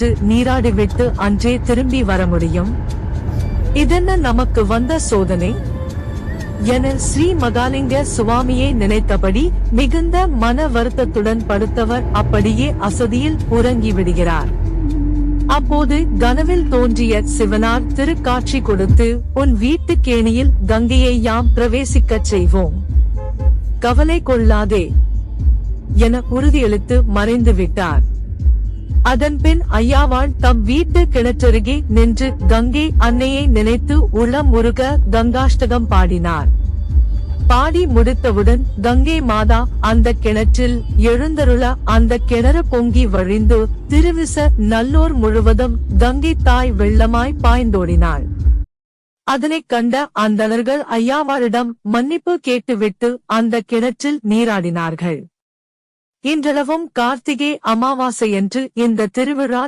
சென்று நீராடிவிட்டு அன்றே திரும்பி வர முடியும்? இதென்ன நமக்கு வந்த சோதனை என ஸ்ரீ மகாலிங்க சுவாமியை நினைத்தபடி மிகுந்த மன வருத்தத்துடன் படுத்தவர் அப்படியே அசதியில் உறங்கி விடுகிறார். அப்போது கனவில் தோன்றிய சிவனார் திருக்காட்சி கொடுத்து, உன் வீட்டு கேணியில் கங்கையை யாம் பிரவேசிக்கச் செய்வோம், கவலை கொள்ளாதே என உறுதியளித்து மறைந்து விட்டார். அதன்பின் ஐயாவாள் தம் வீட்டு கிணற்றருகே நின்று கங்கை அன்னையை நினைத்து உளம் உருக கங்காஷ்டகம் பாடினார். பாடி முடித்தவுடன் கங்கை மாதா அந்த கிணற்றில் எழுந்தருள அந்த கிணறு பொங்கி வழிந்து திருவிச நல்லோர் முழுவதும் கங்கை தாய் வெள்ளமாய் பாய்ந்தோடினாள். அதனைக் கண்ட அந்தணர்கள் ஐயாவாளிடம் மன்னிப்பு கேட்டுவிட்டு அந்த கிணற்றில் நீராடினார்கள். இன்றளவும் கார்த்திகை அமாவாசையன்று இந்த திருவிழா